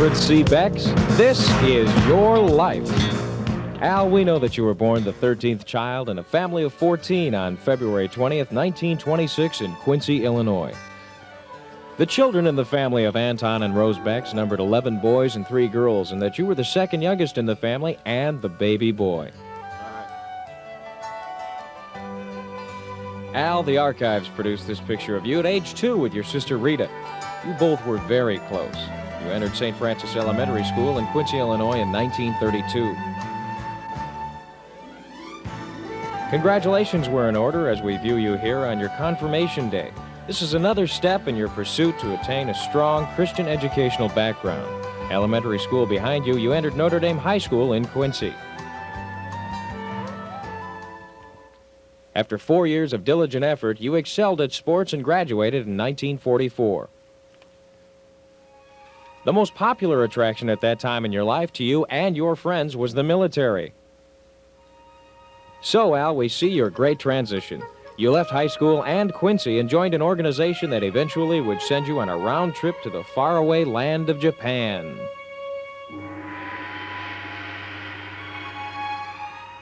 Alfred C. Becks. This is your life. Al, we know that you were born the 13th child in a family of 14 on February 20th, 1926 in Quincy, Illinois. The children in the family of Anton and Rose Becks numbered 11 boys and 3 girls, and that you were the second youngest in the family and the baby boy. Al, the archives produced this picture of you at age 2 with your sister Rita. You both were very close. You entered St. Francis Elementary School in Quincy, Illinois in 1932. Congratulations were in order as we view you here on your confirmation day. This is another step in your pursuit to attain a strong Christian educational background. Elementary school behind you, you entered Notre Dame High School in Quincy. After 4 years of diligent effort, you excelled at sports and graduated in 1944. The most popular attraction at that time in your life to you and your friends was the military. So, Al, we see your great transition. You left high school and Quincy and joined an organization that eventually would send you on a round trip to the faraway land of Japan.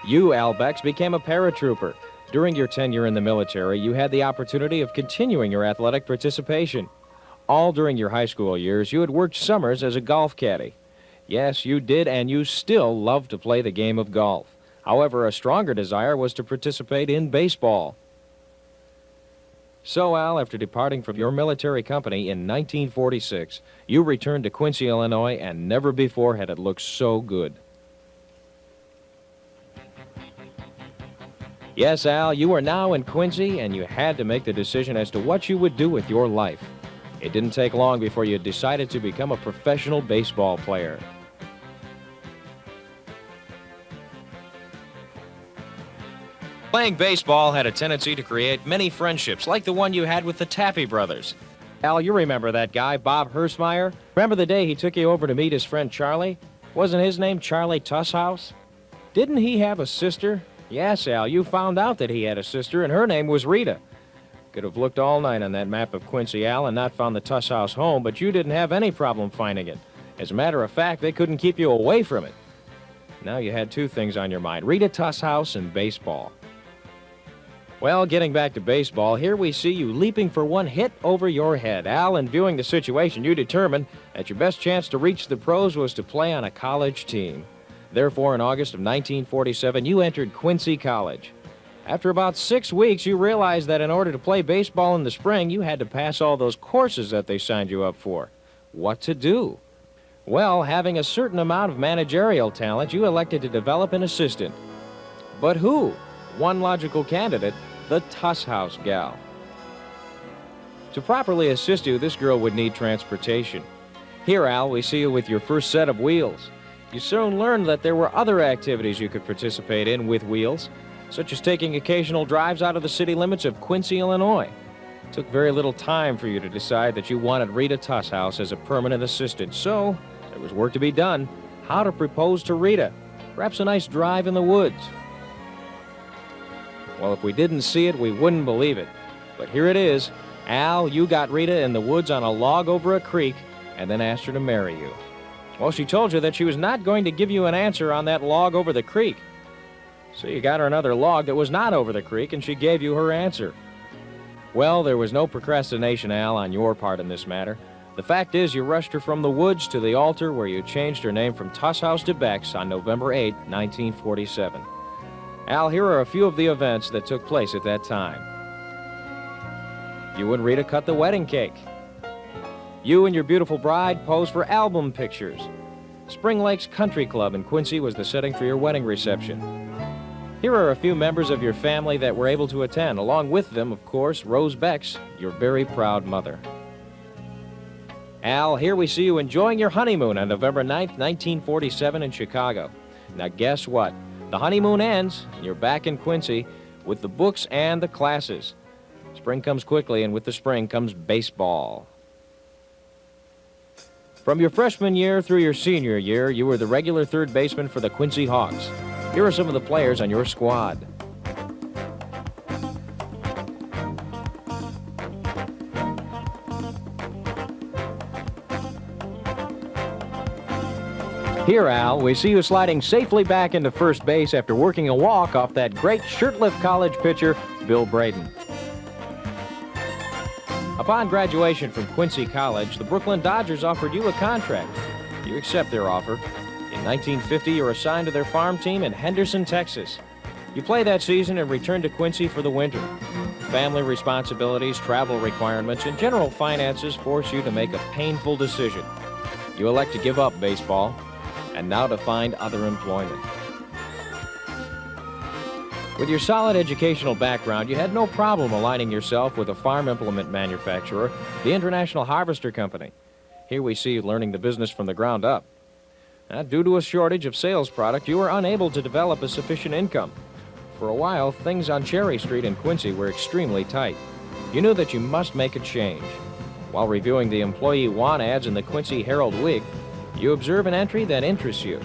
You, Al Becks, became a paratrooper. During your tenure in the military, you had the opportunity of continuing your athletic participation. All during your high school years, you had worked summers as a golf caddy. Yes, you did, and you still love to play the game of golf. However, a stronger desire was to participate in baseball. So, Al, after departing from your military company in 1946, you returned to Quincy, Illinois, and never before had it looked so good. Yes, Al, you are now in Quincy, and you had to make the decision as to what you would do with your life. It didn't take long before you decided to become a professional baseball player. Playing baseball had a tendency to create many friendships, like the one you had with the Taffy brothers. Al, you remember that guy, Bob Hersmeyer? Remember the day he took you over to meet his friend Charlie? Wasn't his name Charlie Tusshouse? Didn't he have a sister? Yes, Al, you found out that he had a sister, and her name was Rita. Could have looked all night on that map of Quincy, Al, and not found the Tusshouse home, but you didn't have any problem finding it. As a matter of fact, they couldn't keep you away from it. Now you had 2 things on your mind, Rita Tusshouse and baseball. Well, getting back to baseball, here we see you leaping for one hit over your head. Al, in viewing the situation, you determined that your best chance to reach the pros was to play on a college team. Therefore, in August of 1947, you entered Quincy College. After about 6 weeks, you realized that in order to play baseball in the spring, you had to pass all those courses that they signed you up for. What to do? Well, having a certain amount of managerial talent, you elected to develop an assistant. But who? One logical candidate, the Tusshouse gal. To properly assist you, this girl would need transportation. Here, Al, we see you with your first set of wheels. You soon learned that there were other activities you could participate in with wheels, such as taking occasional drives out of the city limits of Quincy, Illinois. It took very little time for you to decide that you wanted Rita Tusshouse as a permanent assistant, so there was work to be done. How to propose to Rita? Perhaps a nice drive in the woods. Well, if we didn't see it, we wouldn't believe it. But here it is. Al, you got Rita in the woods on a log over a creek and then asked her to marry you. Well, she told you that she was not going to give you an answer on that log over the creek. So you got her another log that was not over the creek, and she gave you her answer. Well, there was no procrastination, Al, on your part in this matter. The fact is, you rushed her from the woods to the altar where you changed her name from Tusshouse to Becks on November 8, 1947. Al, here are a few of the events that took place at that time. You and Rita cut the wedding cake. You and your beautiful bride posed for album pictures. Spring Lakes Country Club in Quincy was the setting for your wedding reception. Here are a few members of your family that were able to attend. Along with them, of course, Rose Becks, your very proud mother. Al, here we see you enjoying your honeymoon on November 9th, 1947 in Chicago. Now guess what? The honeymoon ends, and you're back in Quincy with the books and the classes. Spring comes quickly, and with the spring comes baseball. From your freshman year through your senior year, you were the regular third baseman for the Quincy Hawks. Here are some of the players on your squad. Here, Al, we see you sliding safely back into first base after working a walk off that great shirtless college pitcher, Bill Braden. Upon graduation from Quincy College, the Brooklyn Dodgers offered you a contract. You accept their offer. In 1950, you're assigned to their farm team in Henderson, Texas. You play that season and return to Quincy for the winter. Family responsibilities, travel requirements, and general finances force you to make a painful decision. You elect to give up baseball and now to find other employment. With your solid educational background, you had no problem aligning yourself with a farm implement manufacturer, the International Harvester Company. Here we see you learning the business from the ground up. Now, due to a shortage of sales product, you were unable to develop a sufficient income. For a while, things on Cherry Street in Quincy were extremely tight. You knew that you must make a change. While reviewing the employee want ads in the Quincy Herald-Whig, you observe an entry that interests you.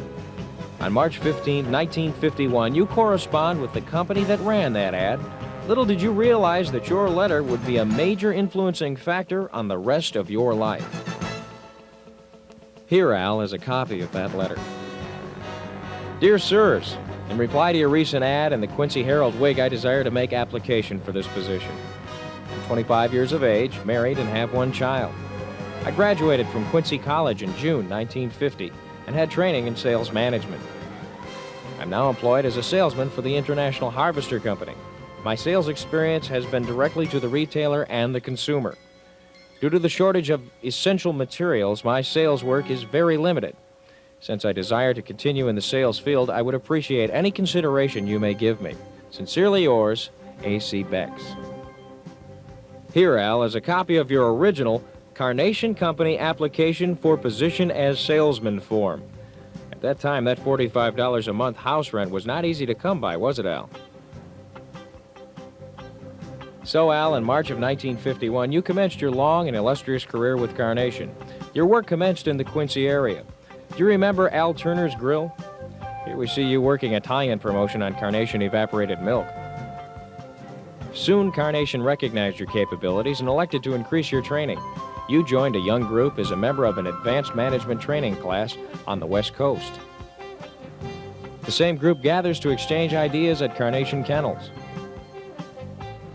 On March 15, 1951, you correspond with the company that ran that ad. Little did you realize that your letter would be a major influencing factor on the rest of your life. Here, Al, is a copy of that letter. Dear Sirs, in reply to your recent ad in the Quincy Herald-Whig, I desire to make application for this position. I'm 25 years of age, married, and have one child. I graduated from Quincy College in June 1950 and had training in sales management. I'm now employed as a salesman for the International Harvester Company. My sales experience has been directly to the retailer and the consumer. Due to the shortage of essential materials, my sales work is very limited. Since I desire to continue in the sales field, I would appreciate any consideration you may give me. Sincerely yours, A.C. Becks. Here, Al, is a copy of your original Carnation Company application for position as salesman form. At that time, that $45 a month house rent was not easy to come by, was it, Al? So, Al, in March of 1951, you commenced your long and illustrious career with Carnation. Your work commenced in the Quincy area. Do you remember Al Turner's Grill? Here we see you working a tie-in promotion on Carnation evaporated milk. Soon, Carnation recognized your capabilities and elected to increase your training. You joined a young group as a member of an advanced management training class on the West Coast. The same group gathers to exchange ideas at Carnation Kennels.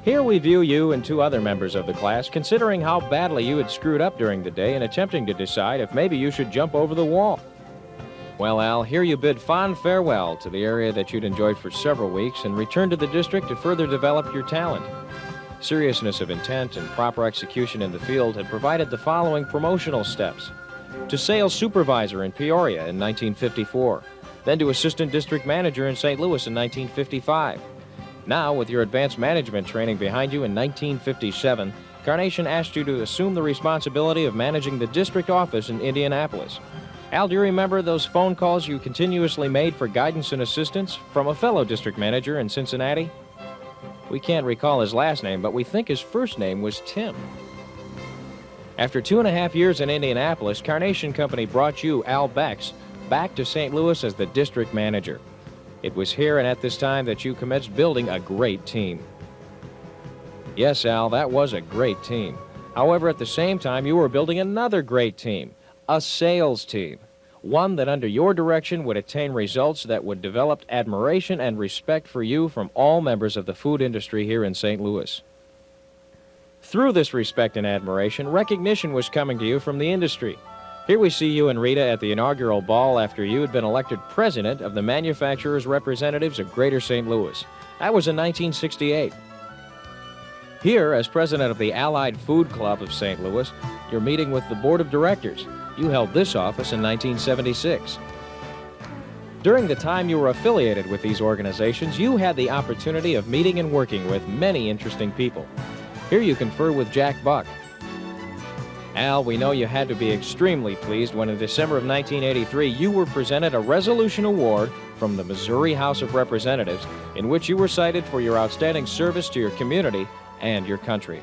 Here we view you and two other members of the class considering how badly you had screwed up during the day and attempting to decide if maybe you should jump over the wall. Well, Al, here you bid fond farewell to the area that you'd enjoyed for several weeks and return to the district to further develop your talent. Seriousness of intent and proper execution in the field had provided the following promotional steps. To sales supervisor in Peoria in 1954, then to assistant district manager in St. Louis in 1955. Now, with your advanced management training behind you in 1957, Carnation asked you to assume the responsibility of managing the district office in Indianapolis. Al, do you remember those phone calls you continuously made for guidance and assistance from a fellow district manager in Cincinnati? We can't recall his last name, but we think his first name was Tim. After 2.5 years in Indianapolis, Carnation Company brought you, Al Becks, back to St. Louis as the district manager. It was here and at this time that you commenced building a great team. Yes, Al, that was a great team. However, at the same time, you were building another great team, a sales team. One that under your direction would attain results that would develop admiration and respect for you from all members of the food industry here in St. Louis. Through this respect and admiration, recognition was coming to you from the industry. Here we see you and Rita at the inaugural ball after you had been elected president of the Manufacturers' Representatives of Greater St. Louis. That was in 1968. Here, as president of the Allied Food Club of St. Louis, you're meeting with the board of directors. You held this office in 1976. During the time you were affiliated with these organizations, you had the opportunity of meeting and working with many interesting people. Here you confer with Jack Buck. Al, we know you had to be extremely pleased when in December of 1983 you were presented a resolution award from the Missouri House of Representatives in which you were cited for your outstanding service to your community and your country.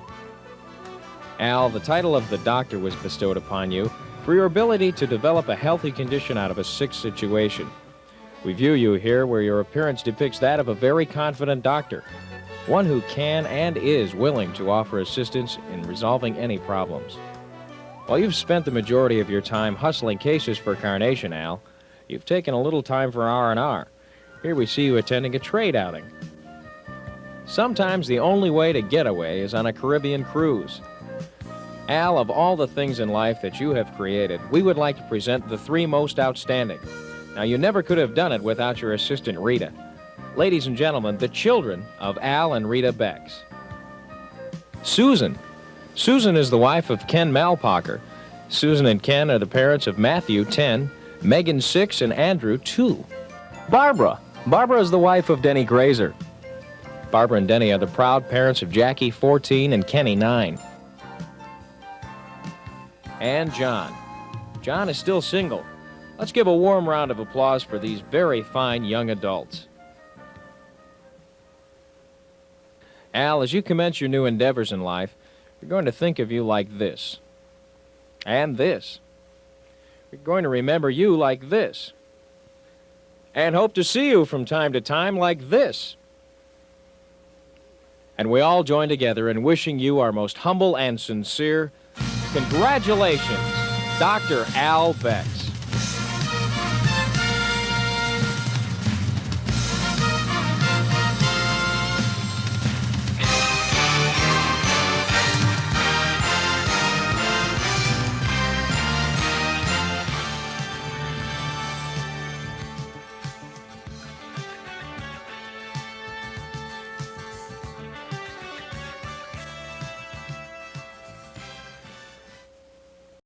Al, the title of the doctor was bestowed upon you for your ability to develop a healthy condition out of a sick situation. We view you here where your appearance depicts that of a very confident doctor, one who can and is willing to offer assistance in resolving any problems. While you've spent the majority of your time hustling cases for Carnation, Al, You've taken a little time for R&R. Here we see you attending a trade outing. Sometimes the only way to get away is on a Caribbean cruise. Al, of all the things in life that you have created, we would like to present the three most outstanding. Now, you never could have done it without your assistant, Rita. Ladies and gentlemen, the children of Al and Rita Becks. Susan. Susan is the wife of Ken Malpacher. Susan and Ken are the parents of Matthew, 10, Megan, 6, and Andrew, 2. Barbara. Barbara is the wife of Denny Grazer. Barbara and Denny are the proud parents of Jackie, 14, and Kenny, 9. And John. John is still single. Let's give a warm round of applause for these very fine young adults. Al, as you commence your new endeavors in life, we're going to think of you like this. And this. We're going to remember you like this. And hope to see you from time to time like this. And we all join together in wishing you our most humble and sincere congratulations, Dr. Al Becks.